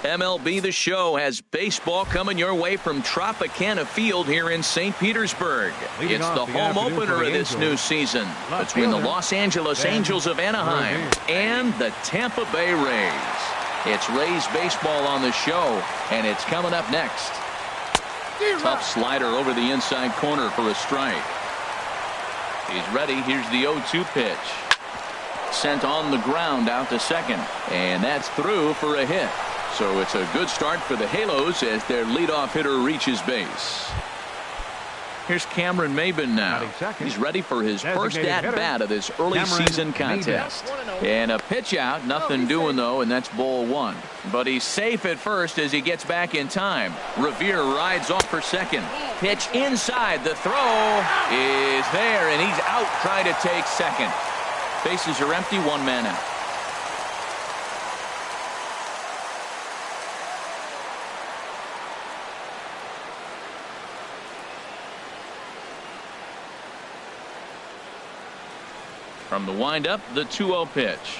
MLB The Show has baseball coming your way from Tropicana Field here in St. Petersburg. It's the home opener of this new season between the Los Angeles Angels of Anaheim and the Tampa Bay Rays. It's Rays baseball on the show, and it's coming up next. Tough slider over the inside corner for a strike. He's ready. Here's the 0-2 pitch. Sent on the ground out to second, and that's through for a hit. So it's a good start for the Halos as their leadoff hitter reaches base. Here's Cameron Maben now. He's ready for his first at-bat of this early season contest. And a pitch out, nothing doing though, and that's ball one. But he's safe at first as he gets back in time. Revere rides off for second. Pitch inside, the throw is there, and he's out trying to take second. Bases are empty, one man out. From the windup, the 2-0 pitch.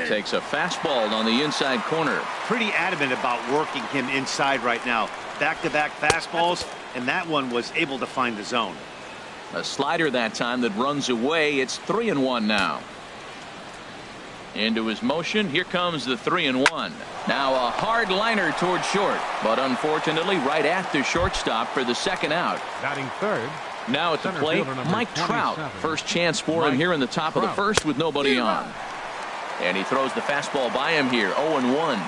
Takes a fastball on the inside corner. Pretty adamant about working him inside right now. Back-to-back fastballs, and that one was able to find the zone. A slider that time that runs away. It's 3-1 now. Into his motion. Here comes the 3-1. Now a hard liner toward short, but unfortunately right at the shortstop for the second out. Batting third. Now at the plate, Mike Trout. First chance for him here in the top of the first with nobody on. And he throws the fastball by him here. 0-1.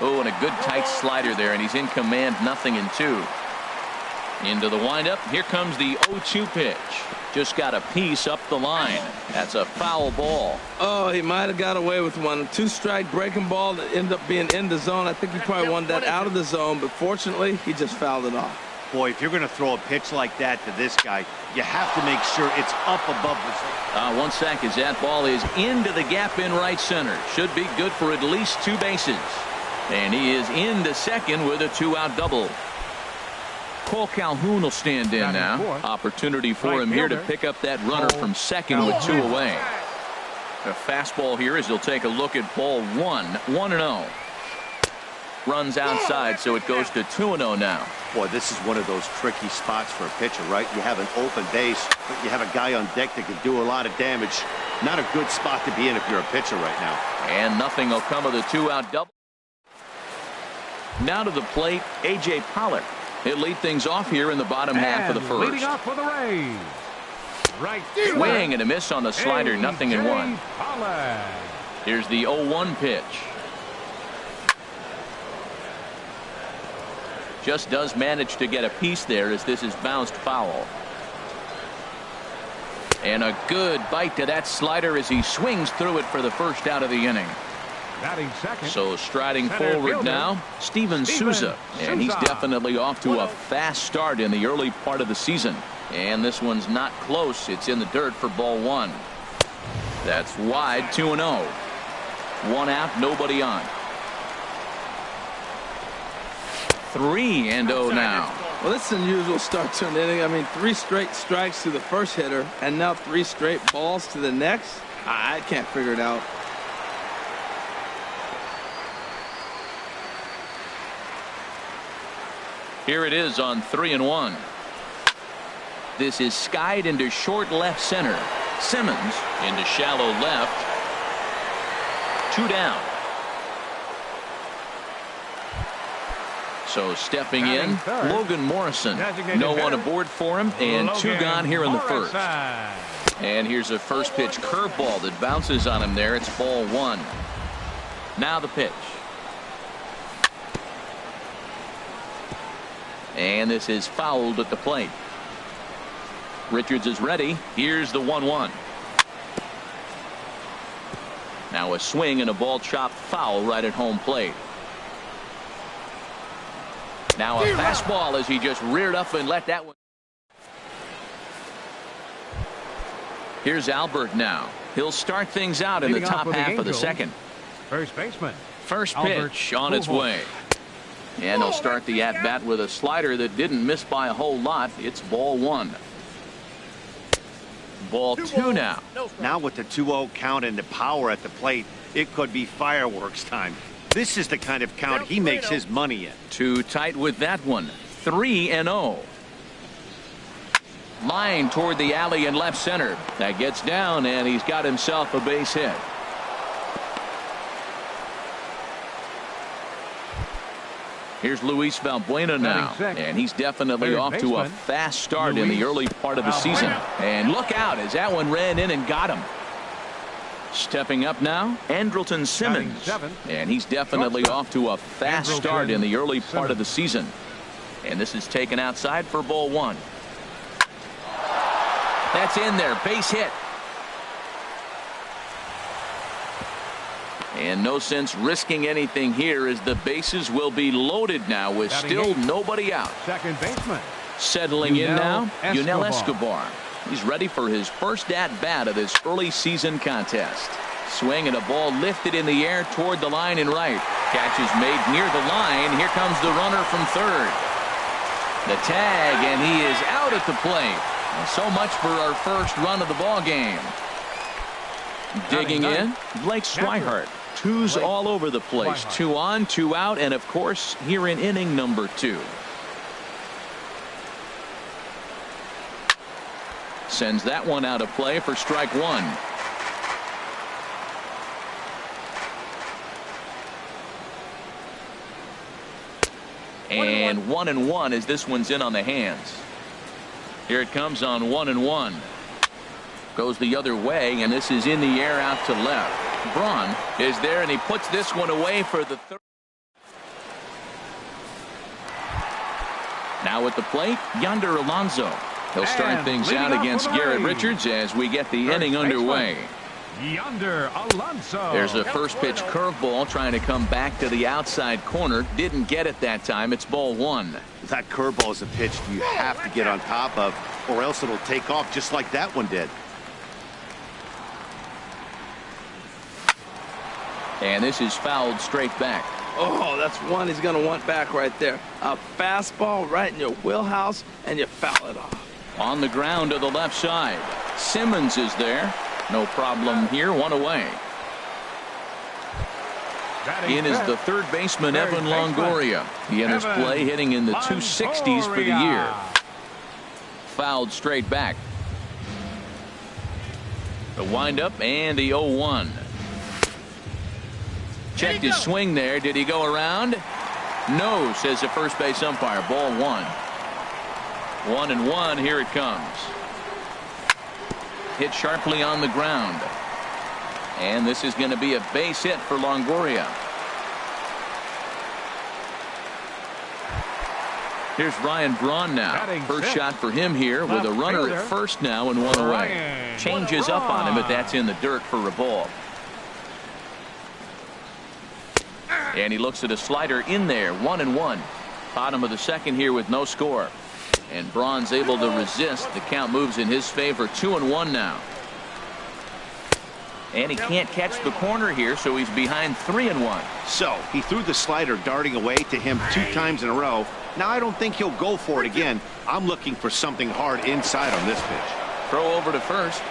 Oh, and a good tight slider there, and he's in command, 0-2. Into the windup. Here comes the 0-2 pitch. Just got a piece up the line. That's a foul ball. Oh, he might have got away with one. 2-strike breaking ball that ended up being in the zone. I think he probably wanted that out of the zone, but fortunately, he just fouled it off. Boy, if you're going to throw a pitch like that to this guy, you have to make sure it's up above the zone. 1 sec as that ball is into the gap in right center. Should be good for at least 2 bases. And he is into second with a 2-out double. Cole Calhoun will stand in now. Opportunity for him here to pick up that runner from second with 2 away. A fastball here as he'll take a look at ball 1. 1-0. Runs outside, so it goes to 2-0 now. Boy, this is one of those tricky spots for a pitcher, right? You have an open base, but you have a guy on deck that can do a lot of damage. Not a good spot to be in if you're a pitcher right now. And nothing will come of the 2-out double. Now to the plate, A.J. Pollard. He'll lead things off here in the bottom half of the first. Leading off for the Rays. Right. Swing and a miss on the slider, 0-1. Here's the 0-1 pitch. Just does manage to get a piece there as this is bounced foul. And a good bite to that slider as he swings through it for the first out of the inning. So striding forward now, Steven Souza. And he's definitely off to a fast start in the early part of the season. And this one's not close. It's in the dirt for ball 1. That's wide, 2-0. 1 out, nobody on. 3-0 now. Well, this is an unusual start to an inning. I mean, 3 straight strikes to the first hitter, and now 3 straight balls to the next. I can't figure it out. Here it is on 3-1. This is skied into short left center. Simmons into shallow left. 2 down. So stepping in, Logan Morrison. No one aboard for him, and 2 gone here in the first. And here's a first pitch curveball that bounces on him there. It's ball 1. Now the pitch. And this is fouled at the plate. Richards is ready. Here's the 1-1. Now a swing and a ball chopped foul right at home plate. Now a fastball as he just reared up and let that one. Here's Albert now. He'll start things out in the top half of the second. First baseman. First pitch on its way. And he'll start the at-bat with a slider that didn't miss by a whole lot. It's ball 1. Ball two now. Now with the 2-0 count and the power at the plate, it could be fireworks time. This is the kind of count he makes his money in. Too tight with that one. 3-0. Line toward the alley in left center. That gets down, and he's got himself a base hit. Here's Luis Valbuena now, and he's definitely off to a fast start in the early part of the season. And look out as that one ran in and got him. Stepping up now, Andrelton Simmons, and he's definitely off to a fast start in the early part of the season. And this is taken outside for ball one. That's in there, base hit. And no sense risking anything here as the bases will be loaded now with still nobody out. Second baseman. Settling in now, Yunel Escobar. He's ready for his first at-bat of this early season contest. Swing and a ball lifted in the air toward the line and right. Catch is made near the line. Here comes the runner from third. The tag, and he is out at the plate. And so much for our first run of the ball game. Digging in, Blake Swihart. Twos all over the place. 2 on, 2 out, and of course here in inning number 2. Sends that one out of play for strike one. And 1-1 as this one's in on the hands. Here it comes on 1-1. Goes the other way, and this is in the air out to left. Braun is there, and he puts this one away for the third. Now at the plate, Yonder Alonso. He'll start things out against Garrett Richards as we get the inning underway. Yonder Alonso. There's a first pitch curveball trying to come back to the outside corner. Didn't get it that time. It's ball one. That curveball is a pitch you have to get on top of, or else it'll take off just like that one did. And this is fouled straight back. Oh, that's one he's going to want back right there. A fastball right in your wheelhouse, and you foul it off. On the ground to the left side. Simmons is there. No problem here. One away. In is the third baseman, Evan Longoria. He enters play hitting in the 260s for the year. Fouled straight back. The windup and the 0-1. Checked his swing there. Did he go around? No, says the first base umpire. Ball one. 1-1. Here it comes. Hit sharply on the ground. And this is going to be a base hit for Longoria. Here's Ryan Braun now. First shot for him here with a runner at first now and one away. Changes up on him, but that's in the dirt for a ball. And he looks at a slider in there. 1-1. Bottom of the second here with no score. And Braun's able to resist. The count moves in his favor. 2-1 now. And he can't catch the corner here, so he's behind 3-1. So he threw the slider darting away to him 2 times in a row. Now I don't think he'll go for it again. I'm looking for something hard inside on this pitch. Throw over to first.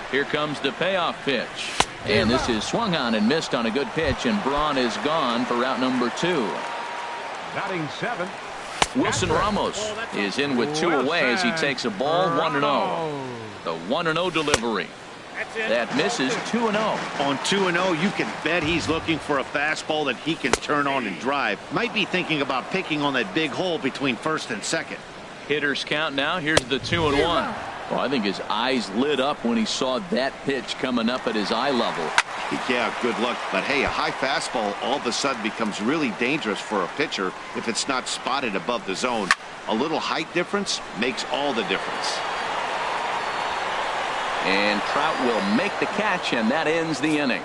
Here comes the payoff pitch. And this is swung on and missed on a good pitch, and Braun is gone for out number 2. Batting 7. Wilson Ramos is in with 2 away as he takes a ball. 1-0. The 1-0 delivery. That misses. 2-0. On 2-0, you can bet he's looking for a fastball that he can turn on and drive. Might be thinking about picking on that big hole between first and second. Hitters count now. Here's the 2-1. Well, I think his eyes lit up when he saw that pitch coming up at his eye level. Yeah, good luck. But hey, a high fastball all of a sudden becomes really dangerous for a pitcher if it's not spotted above the zone. A little height difference makes all the difference. And Trout will make the catch, and that ends the inning.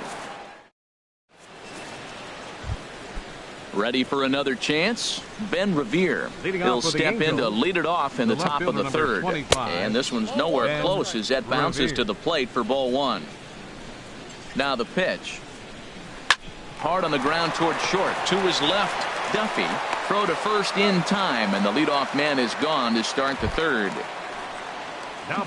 Ready for another chance? Ben Revere. He'll step in to lead it off in the top of the third. And this one's nowhere close as that bounces to the plate for ball one. Now the pitch. Hard on the ground toward short. To his left, Duffy. Throw to first in time, and the leadoff man is gone to start the third.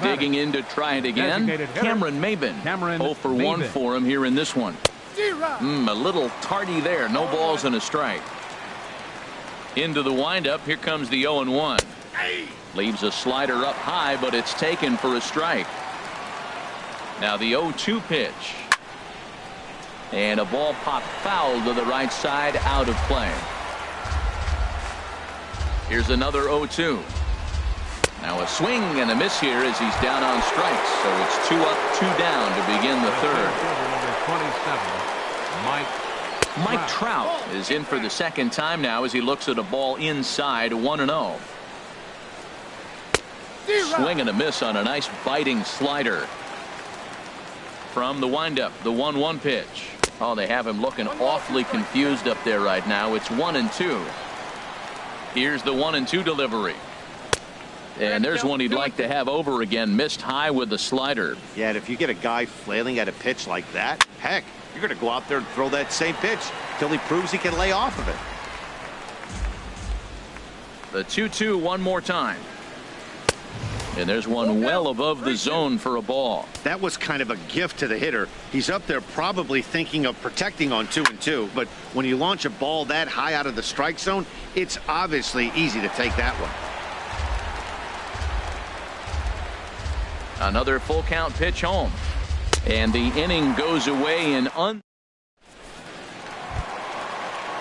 Digging in to try it again, Cameron Maben. 0 for 1 for him here in this one. A little tardy there. No balls and a strike. Into the windup. Here comes the 0-1. Leaves a slider up high, but it's taken for a strike. Now the 0-2 pitch. And a ball popped foul to the right side, out of play. Here's another 0-2. Now a swing and a miss here as he's down on strikes. So it's 2 up, 2 down to begin the third. Mike Trout is in for the second time now as he looks at a ball inside, 1-0. Swing and a miss on a nice biting slider. From the windup, the 1-1 pitch. Oh, they have him looking awfully confused up there right now. It's 1-2. Here's the 1-2 delivery. And there's one he'd like to have over again. Missed high with the slider. Yeah, and if you get a guy flailing at a pitch like that, heck, you're going to go out there and throw that same pitch till he proves he can lay off of it. The 2-2 one more time. And there's one well above the zone for a ball. That was kind of a gift to the hitter. He's up there probably thinking of protecting on 2-2, but when you launch a ball that high out of the strike zone, it's obviously easy to take that one. Another full count pitch home. And the inning goes away in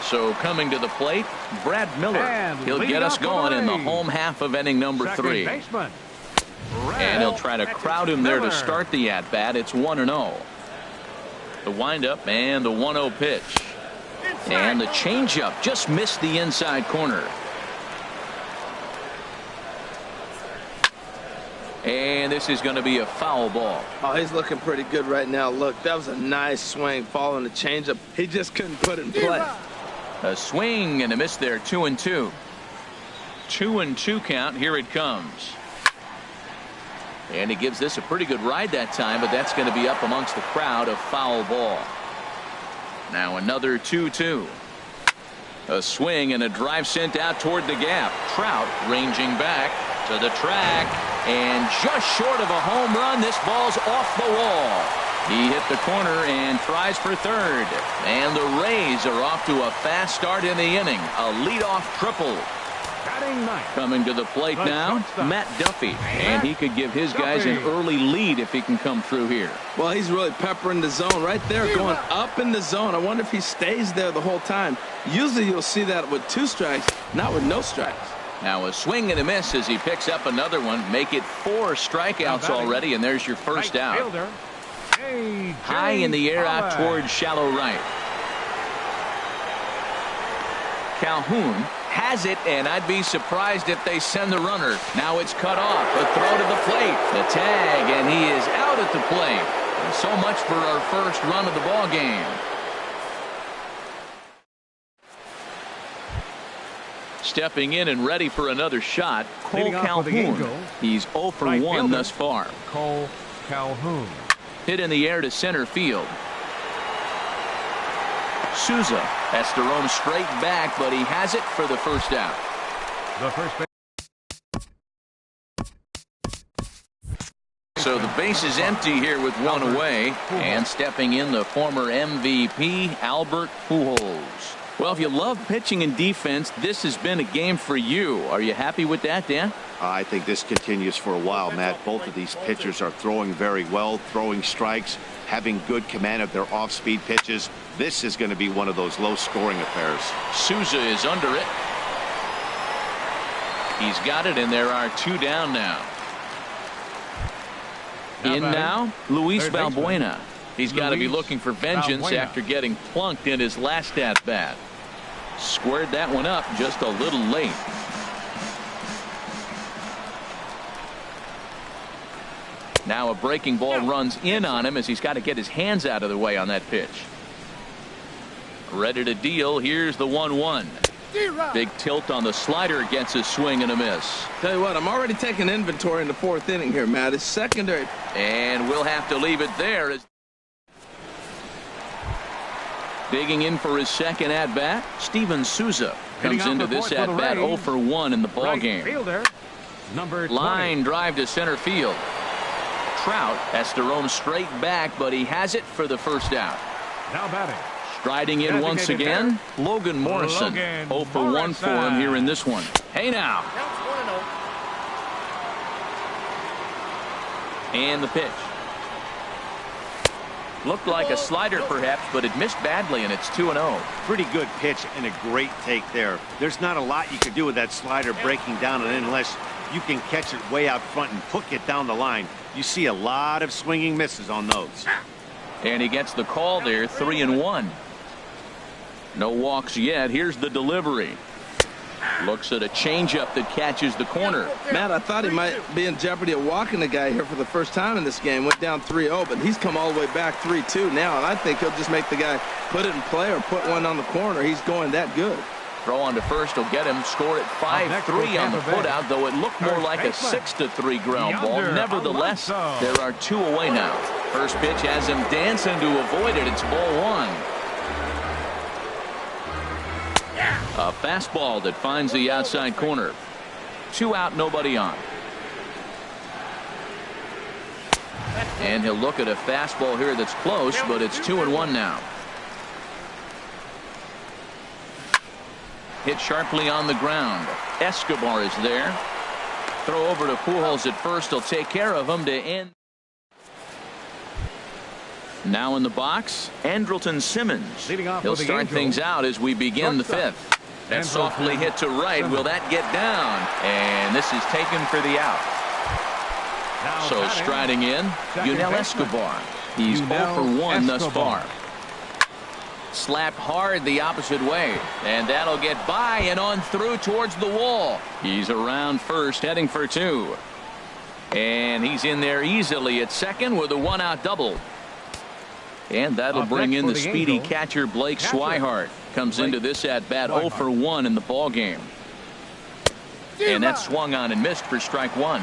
So coming to the plate, Brad Miller. He'll get us going in the home half of inning number 3. And he'll try to crowd him there to start the at-bat. It's 1-0. The windup and the 1-0 pitch. And the changeup just missed the inside corner. And this is going to be a foul ball. Oh, he's looking pretty good right now. Look, that was a nice swing following the changeup. He just couldn't put it in play. A swing and a miss there. 2-2. 2-2 count. Here it comes. And he gives this a pretty good ride that time, but that's going to be up amongst the crowd. A foul ball. Now another 2-2. A swing and a drive sent out toward the gap. Trout ranging back to the track, and just short of a home run. This ball's off the wall. He hit the corner and tries for third. And the Rays are off to a fast start in the inning. A leadoff triple. Coming to the plate now, Matt Duffy. And he could give his guys an early lead if he can come through here. Well, he's really peppering the zone right there, going up in the zone. I wonder if he stays there the whole time. Usually you'll see that with 2 strikes, not with no strikes. Now a swing and a miss as he picks up another one. Make it 4 strikeouts already, and there's your first out. High in the air out towards shallow right. Calhoun has it, and I'd be surprised if they send the runner. Now it's cut off. A throw to the plate. The tag, and he is out at the plate. And so much for our first run of the ball game. Stepping in and ready for another shot, Cole Calhoun. He's 0 for 1 thus far. Cole Calhoun. Hit in the air to center field. Souza has to roam straight back, but he has it for the first out. The first base. So the base is empty here with one away, and stepping in the former MVP Albert Pujols. Well, if you love pitching and defense, this has been a game for you. Are you happy with that, Dan? I think this continues for a while, Matt. Both of these pitchers are throwing very well, throwing strikes, having good command of their off-speed pitches. This is going to be one of those low-scoring affairs. Souza is under it. He's got it, and there are 2 down now. In now, Luis Valbuena. He's got to be looking for vengeance after getting plunked in his last at-bat. Squared that one up just a little late. Now a breaking ball runs in on him as he's got to get his hands out of the way on that pitch. Ready to deal. Here's the 1-1. Big tilt on the slider, gets a swing and a miss. Tell you what, I'm already taking inventory in the 4th inning here, Matt. It's secondary. And we'll have to leave it there. Digging in for his second at-bat, Steven Souza comes into this at-bat 0 for 1 in the ball game. Line drive to center field. Trout has to roam straight back, but he has it for the first out. Now batting. Striding in once again, Logan Morrison. 0 for 1 for him here in this one. Hey now. And the pitch. Looked like a slider perhaps, but it missed badly, and it's 2-0. Pretty good pitch and a great take there. There's not a lot you can do with that slider breaking down unless you can catch it way out front and hook it down the line. You see a lot of swinging misses on those. And he gets the call there, 3-1. No walks yet. Here's the delivery. Looks at a changeup that catches the corner. Matt, I thought he might be in jeopardy of walking the guy here for the first time in this game. Went down 3-0, but he's come all the way back 3-2 now, and I think he'll just make the guy put it in play or put one on the corner. He's going that good. Throw on to first will get him. Scored at 5-3 on the putout, though it looked more like a 6-3 ground ball. Nevertheless, there are 2 away now. First pitch has him dancing to avoid it. It's ball 1. A fastball that finds the outside corner. 2 out, nobody on. And he'll look at a fastball here that's close, but it's 2-1 now. Hit sharply on the ground. Escobar is there. Throw over to Pujols at first. He'll take care of him to end. Now in the box, Andrelton Simmons. He'll start things out as we begin the 5th. That softly hit to right. Will that get down? And this is taken for the out. So striding in, Yunel Escobar. He's 0 for 1 thus far. Slapped hard the opposite way, and that'll get by and on through towards the wall. He's around first, heading for 2. And he's in there easily at second with a 1-out double. And that'll bring in the speedy catcher Blake Swihart. Comes into this at bat 0 for 1 in the ball game. And that swung on and missed for strike 1.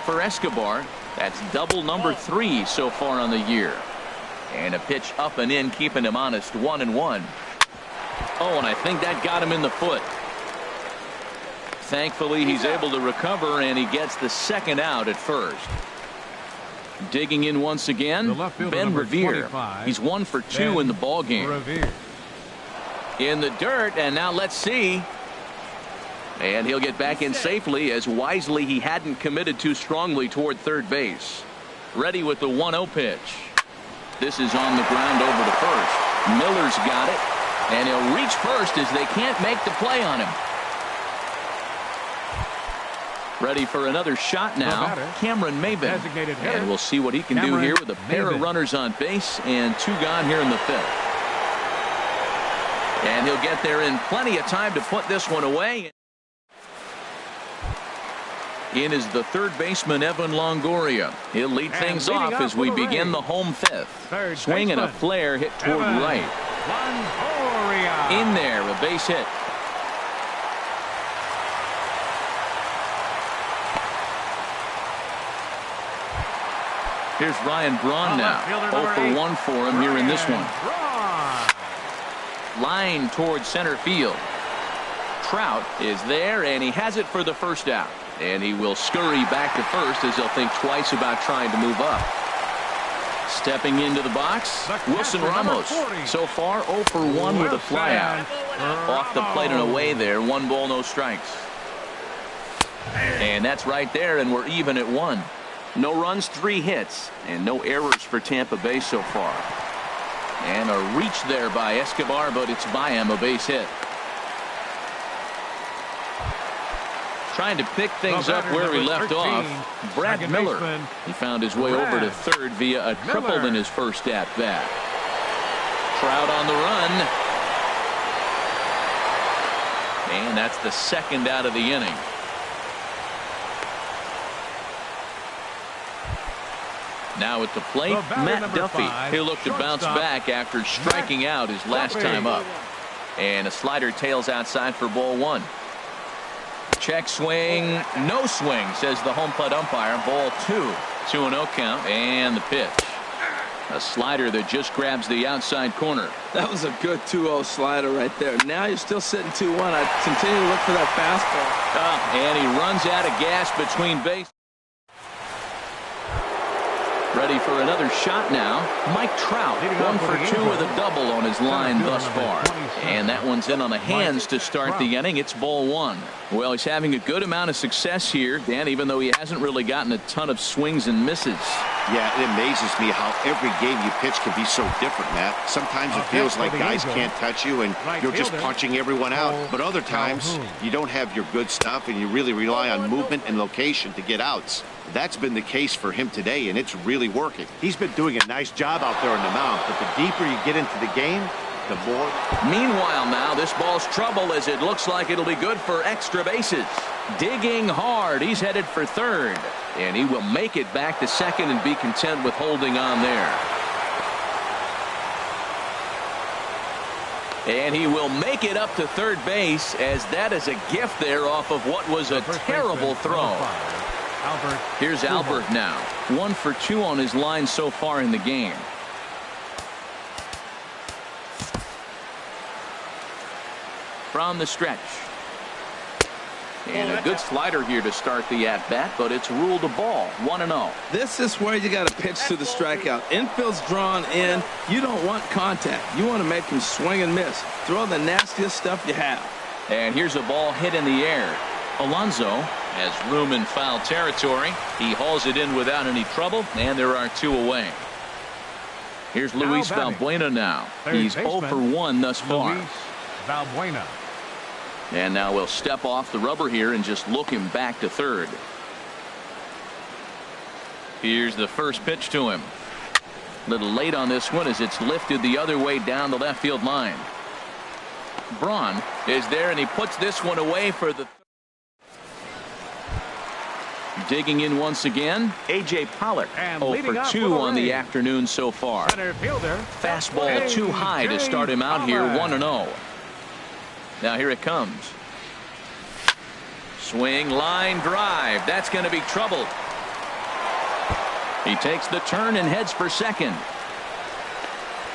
For Escobar, that's double number 3 so far on the year. And a pitch up and in, keeping him honest, 1-1. Oh, and I think that got him in the foot. Thankfully, he's able to recover, and he gets the 2nd out at first. Digging in once again, Ben Revere. He's 1 for 2 in the ball game. In the dirt, and now let's see. And he'll get back in safely, as wisely he hadn't committed too strongly toward third base. Ready with the 1-0 pitch. This is on the ground over to first. Miller's got it, and he'll reach first as they can't make the play on him. Ready for another shot now, Cameron Maybin. And we'll see what he can do here with a pair of runners on base and 2 gone here in the 5th. And he'll get there in plenty of time to put this one away. In is the third baseman, Evan Longoria. He'll lead things off as we begin the home 5th. Swing and a flare hit toward right. In there, a base hit. Here's Ryan Braun now. 0 for 1 for him here in this one. Line towards center field. Trout is there, and he has it for the first out. And he will scurry back to first as he'll think twice about trying to move up. Stepping into the box, Wilson Ramos. So far, 0 for 1 with a flyout. Off the plate and away there. 1 ball, no strikes. And that's right there, and we're even at 1. No runs, 3 hits, and no errors for Tampa Bay so far. And a reach there by Escobar, but it's by him, a base hit. Trying to pick things up where he left off. Brad Miller. He found his way over to third via a triple in his first at bat. Trout on the run. And that's the 2nd out of the inning. Now at the plate, Matt Duffy. He'll look to bounce back after striking out his last time up. And a slider tails outside for ball 1. Check swing, no swing, says the home plate umpire. Ball 2. 2-0 count, and the pitch. A slider that just grabs the outside corner. That was a good 2-0 slider right there. Now you're still sitting 2-1. I continue to look for that fastball. And he runs out of gas between bases. Ready for another shot now. Mike Trout, 1 for 2 with a double on his line thus far. And that one's in on the hands to start the inning. It's ball 1. Well, he's having a good amount of success here, Dan, even though he hasn't really gotten a ton of swings and misses. Yeah, it amazes me how every game you pitch can be so different, Matt. Sometimes it feels like guys can't touch you and you're just punching everyone out. But other times, you don't have your good stuff and you really rely on movement and location to get outs. That's been the case for him today, and it's really working. He's been doing a nice job out there on the mound, but the deeper you get into the game, the more. Meanwhile, now this ball's trouble as it looks like it'll be good for extra bases. Digging hard. He's headed for third, and he will make it back to second and be content with holding on there. And he will make it up to third base, as that is a gift there off of what was a terrible throw. Here's Albert now. 1 for 2 on his line so far in the game. From the stretch. And a good slider here to start the at-bat, but it's ruled a ball. 1-0. This is where you got to pitch to the strikeout. Infield's drawn in. You don't want contact. You want to make him swing and miss. Throw the nastiest stuff you have. And here's a ball hit in the air. Alonso has room in foul territory. He hauls it in without any trouble, and there are 2 away. Here's Luis Valbuena now. He's 0 for 1 thus far. Luis Valbuena. And now we'll step off the rubber here and just look him back to third. Here's the first pitch to him. A little late on this one as it's lifted the other way down the left field line. Braun is there, and he puts this one away for the. Digging in once again, A.J. Pollock, 0 for 2 on the afternoon so far. Fastball too high to start him out here, 1-0. Now here it comes. Swing, line drive. That's going to be trouble. He takes the turn and heads for second.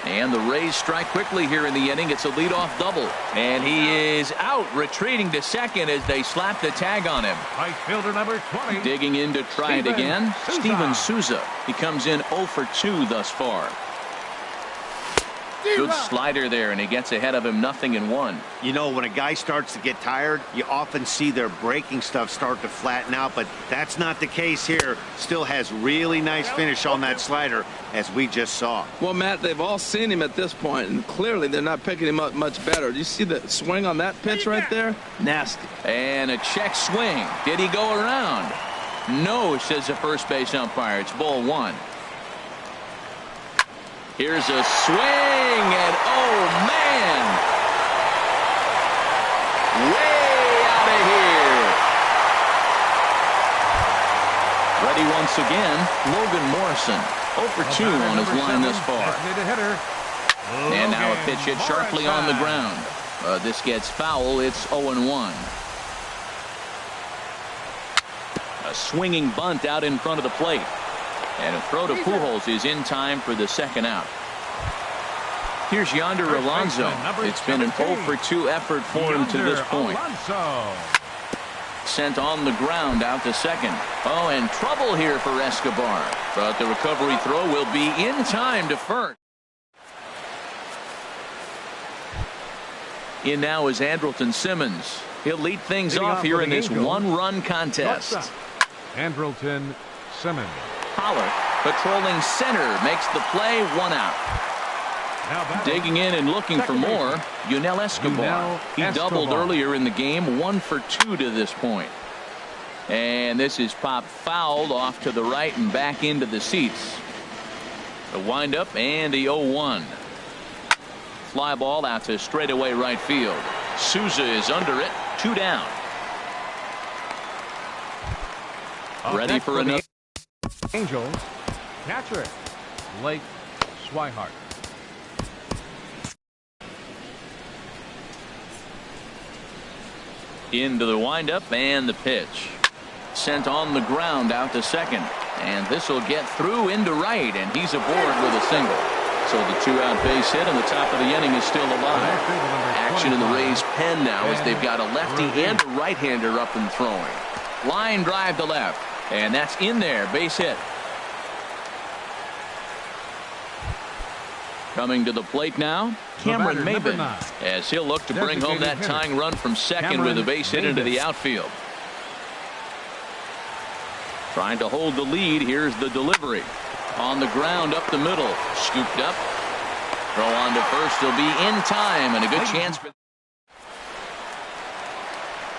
And the Rays strike quickly here in the inning. It's a leadoff double. And he is out, retreating to second as they slap the tag on him. Right fielder number 20. Digging in to try it again. Steven Souza. He comes in 0 for 2 thus far. Good slider there, and he gets ahead of him, 0-1. You know, when a guy starts to get tired, you often see their breaking stuff start to flatten out, but that's not the case here. Still has really nice finish on that slider, as we just saw. Well, Matt, they've all seen him at this point, and clearly they're not picking him up much better. Do you see the swing on that pitch right there? Nasty. And a check swing. Did he go around? No, says the first base umpire. It's ball 1. Here's a swing, and oh, man. Way out of here. Ready once again, Logan Morrison. 0 for 2 on his line thus far. And now a pitch hit sharply on the ground. This gets foul. It's 0-1. A swinging bunt out in front of the plate. And a throw to Pujols is in time for the second out. Here's Yonder Alonso. It's been an 0 for 2 effort for him to this point. Sent on the ground out to second. Oh, and trouble here for Escobar. But the recovery throw will be in time to first. In now is Andrelton Simmons. He'll lead things off here in this one-run contest. Andrelton Simmons. Pollard patrolling center makes the play, 1 out. Digging in and looking for more, Yunel Escobar. He doubled earlier in the game, 1 for 2 to this point. And this is popped fouled off to the right and back into the seats. The windup and the 0-1. Fly ball out to straightaway right field. Souza is under it, 2 down. Ready for another. Angels, catcher, Blake Swihart. Into the windup and the pitch. Sent on the ground out to second. And this will get through into right, and he's aboard with a single. So the 2-out base hit on the top of the inning is still alive. Action in the Rays' pen now as they've got a lefty and a right-hander up and throwing. Line drive to left. And that's in there, base hit. Coming to the plate now, Cameron Maven, as he'll look to bring home that tying run from second with a base hit into the outfield. Trying to hold the lead. Here's the delivery. On the ground up the middle. Scooped up. Throw on to first. He'll be in time and a good chance for.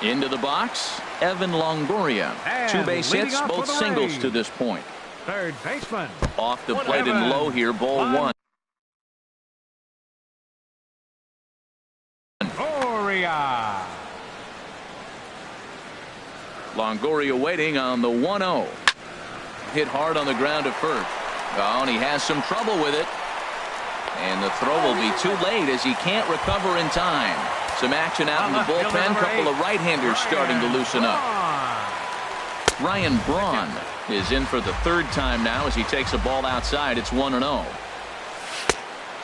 Into the box, Evan Longoria. Two base hits, both singles to this point. Third baseman. Off the plate and low here, ball one. Longoria waiting on the 1-0. Hit hard on the ground to first. Oh, and he has some trouble with it. And the throw will be too late as he can't recover in time. Some action out in the bullpen. Couple of right-handers starting to loosen up. Ryan Braun is in for the third time now as he takes a ball outside. It's 1-0.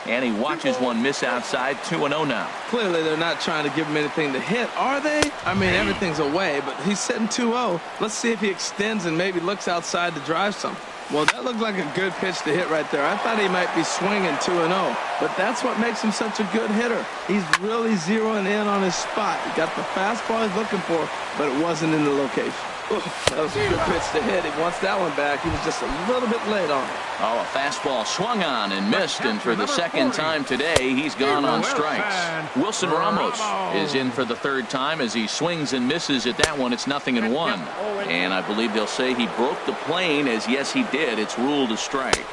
And he watches one miss outside. 2-0 now. Clearly they're not trying to give him anything to hit, are they? I mean, everything's away, but he's sitting 2-0. Let's see if he extends and maybe looks outside to drive some. Well, that looked like a good pitch to hit right there. I thought he might be swinging 2-0, but that's what makes him such a good hitter. He's really zeroing in on his spot. He got the fastball he's looking for, but it wasn't in the location. That was a good pitch to hit. He wants that one back. He was just a little bit late on it. Oh, a fastball swung on and missed, and for the second time today, he's gone on strikes. Wilson Ramos is in for the third time as he swings and misses at that one. It's 0-1. And I believe they'll say he broke the plane, as yes, he did. It's ruled a strike.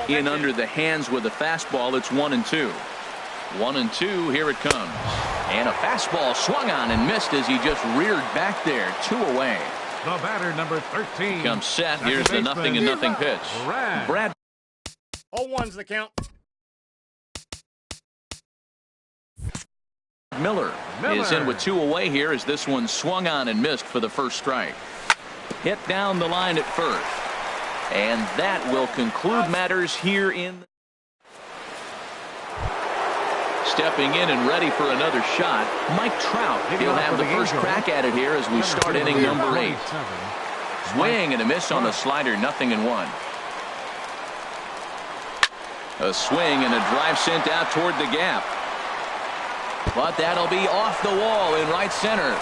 In under the hands with a fastball, it's 1-2. 1-2, here it comes. And a fastball swung on and missed as he just reared back there. 2 away. The batter, number 13. Comes set. Here's the 0-0 pitch. Brad. 0-1's the count. Miller is in with 2 away here as this one swung on and missed for the first strike. Hit down the line at first. And that will conclude matters here in. Stepping in and ready for another shot, Mike Trout. He'll have the first crack at it here as we start inning number 8. Swing and a miss on the slider, 0-1. A swing and a drive sent out toward the gap. But that'll be off the wall in right center.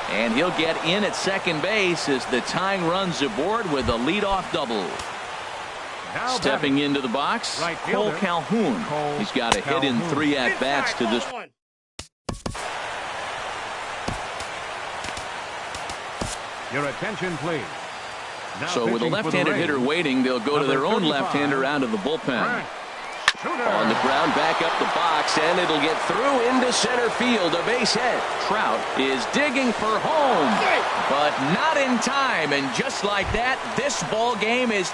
And he'll get in at second base as the tying run's aboard with a leadoff double. Stepping into the box, Cole Calhoun. He's got a hit in 3 at-bats to this. Your attention, please. So with a left-handed hitter waiting, they'll go to their own left-hander out of the bullpen. On the ground, back up the box, and it'll get through into center field. A base hit. Trout is digging for home, but not in time. And just like that, this ball game is.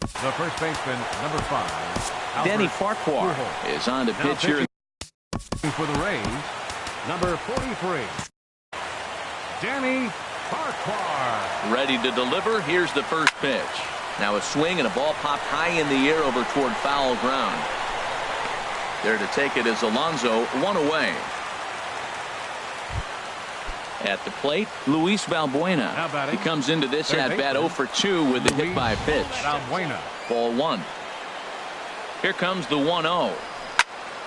The first baseman, number 5. Danny Farquhar is on to pitch here. For the Rays, number 43. Danny Farquhar. Ready to deliver. Here's the first pitch. Now a swing and a ball popped high in the air over toward foul ground. There to take it is Alonso, 1 away. At the plate, Luis Valbuena. He comes into this at-bat 0 for 2 with the hit by pitch. Ball 1. Here comes the 1-0.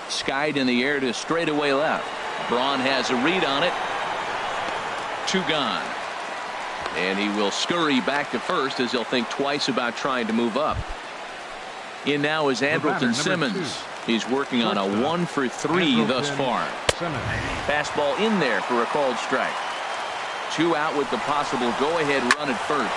Skied in the air to straightaway left. Braun has a read on it. 2 gone. And he will scurry back to first as he'll think twice about trying to move up. In now is Andrelton Simmons. He's working on a 1 for 3 thus far. Fastball in there for a called strike. 2 out with the possible go-ahead run at first.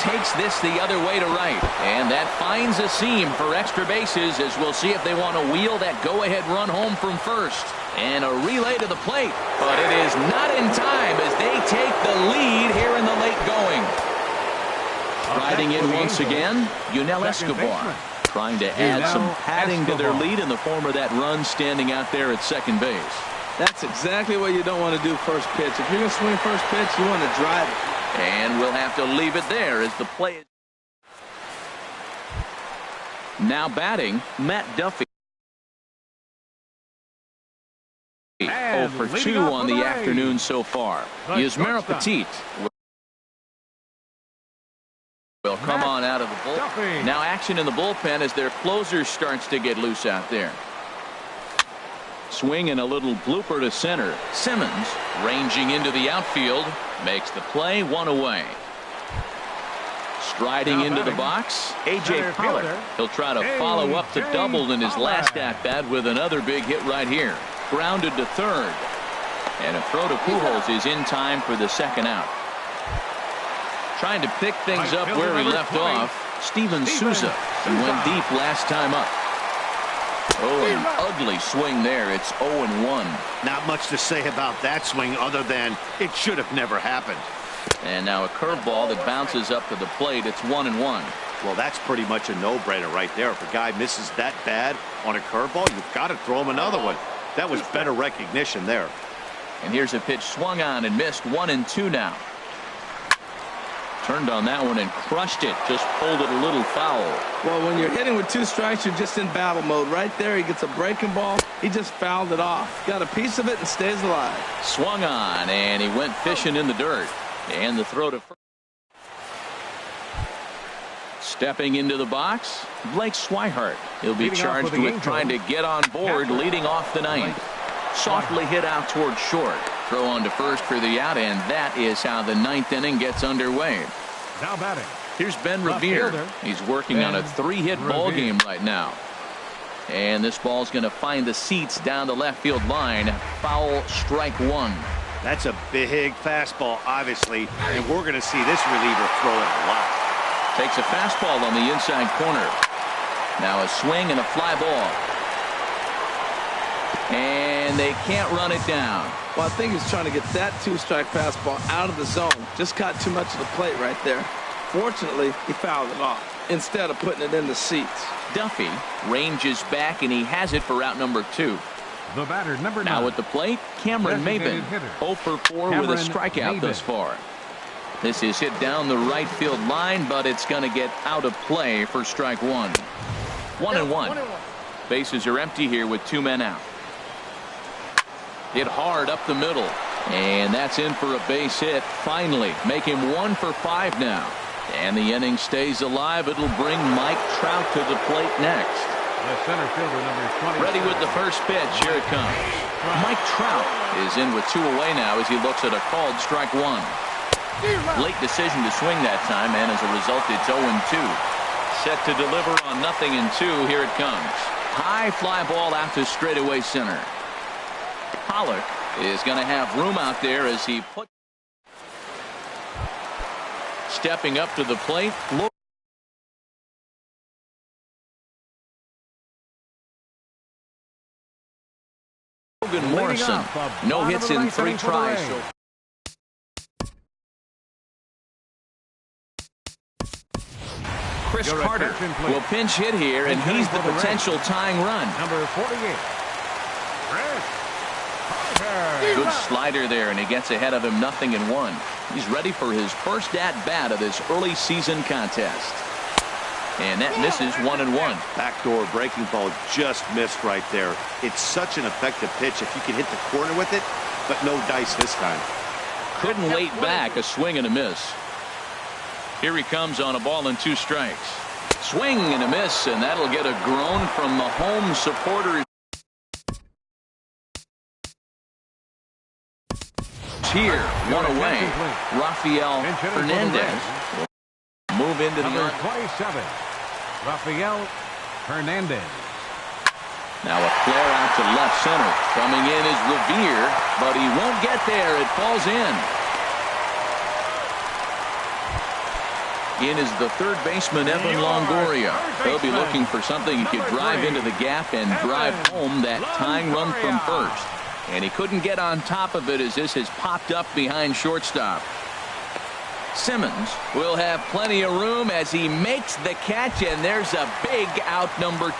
Takes this the other way to right. And that finds a seam for extra bases as we'll see if they want to wheel that go-ahead run home from first. And a relay to the plate. But it is not in time as they take the lead here in the late going. Riding in once again, Yunel Escobar. Trying to add some padding to their lead in the form of that run standing out there at second base. That's exactly what you don't want to do first pitch. If you're going to swing first pitch, you want to drive it. And we'll have to leave it there as the play. Now batting, Matt Duffy. 0 for 2 on the afternoon so far. Yusmeiro Petit will come on out of the bullpen. Now action in the bullpen as their closer starts to get loose out there. Swing and a little blooper to center. Simmons ranging into the outfield makes the play, one away. Striding into the box, A.J. Pollard. He'll try to follow up the double in his last at-bat with another big hit right here. Grounded to third. And a throw to Pujols is in time for the second out. Trying to pick things up where he left off, Steven Souza. He went deep last time up. Oh, an ugly swing there. It's 0-1. Not much to say about that swing other than it should have never happened. And now a curveball that bounces up to the plate. It's 1-1. Well, that's pretty much a no-brainer right there. If a guy misses that bad on a curveball, you've got to throw him another one. That was better recognition there. And here's a pitch swung on and missed. 1-2 now. Turned on that one and crushed it. Just pulled it a little foul. Well, when you're hitting with 2 strikes, you're just in battle mode. Right there, he gets a breaking ball. He just fouled it off. Got a piece of it and stays alive. Swung on, and he went fishing in the dirt. And the throw to first. Stepping into the box, Blake Swihart. He'll be charged with trying to get on board, leading off the ninth. Softly hit out towards short. Throw on to first for the out, and that is how the ninth inning gets underway. Now batting. Here's Ben Revere. He's working on a 3-hit ball game right now. And this ball's going to find the seats down the left field line. Foul, strike one. That's a big fastball, obviously, and we're going to see this reliever throw it a lot. Takes a fastball on the inside corner. Now a swing and a fly ball. And they can't run it down. Well, I think he's trying to get that 2-strike fastball out of the zone. Just got too much of the plate right there. Fortunately, he fouled it off instead of putting it in the seats. Duffy ranges back, and he has it for out number 2. The batter, number 9. Now at the plate, Cameron Maybin. 0 for 4 with a strikeout thus far. This is hit down the right field line, but it's going to get out of play for strike one. 1-1. Bases are empty here with 2 men out. Hit hard up the middle, and that's in for a base hit. Finally, make him 1 for 5 now. And the inning stays alive. It'll bring Mike Trout to the plate next. The center fielder, number 20. Ready with the first pitch. Here it comes. Mike Trout is in with 2 away now as he looks at a called strike one. Late decision to swing that time, and as a result, it's 0-2. Set to deliver on 0-2. Here it comes. High fly ball out to straightaway center. Pollock is going to have room out there as he puts. Stepping up to the plate. Logan Morrison. No hits in 3 tries. Chris Carter will pinch hit here, and he's the potential tying run. Number 48. Good slider there, and he gets ahead of him 0-1. He's ready for his first at-bat of this early season contest. And that misses 1-1. Backdoor breaking ball just missed right there. It's such an effective pitch if you can hit the corner with it, but no dice this time. Couldn't wait back. A swing and a miss. Here he comes on a ball and 2 strikes. Swing and a miss, and that'll get a groan from the home supporters. Here, 1 away. Rafael Hernandez will move into the number 27. Rafael Hernandez. Now a flare out to left center. Coming in is Revere, but he won't get there. It falls in. In is the third baseman, Evan Longoria. He'll be looking for something he could drive into the gap and drive home that tying run from first. And he couldn't get on top of it as this has popped up behind shortstop. Simmons will have plenty of room as he makes the catch, and there's a big out number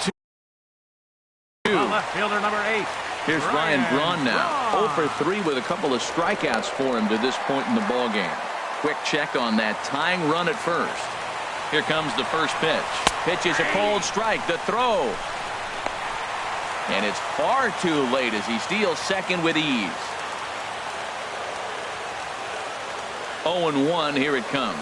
2. Left fielder number 8. Here's Ryan Braun now. 0 for 3 with a couple of strikeouts for him to this point in the ballgame. Quick check on that tying run at first. Here comes the first pitch. Pitch is a cold strike. The throw. And it's far too late as he steals second with ease. 0-1. Here it comes.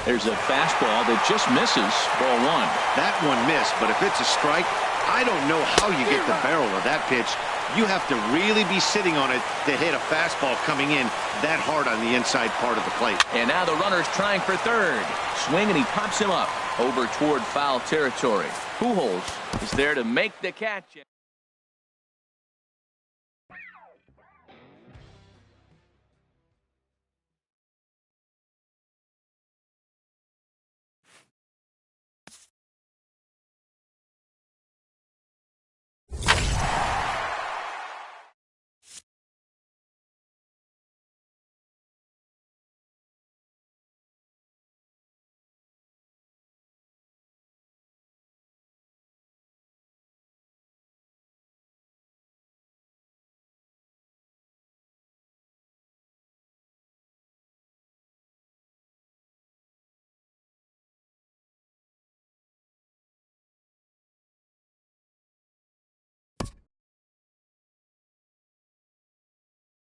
There's a fastball that just misses. Ball one. That one missed, but if it's a strike, I don't know how you get the barrel of that pitch. You have to really be sitting on it to hit a fastball coming in that hard on the inside part of the plate. And now the runner's trying for third. Swing, and he pops him up over toward foul territory. Pujols is there to make the catch.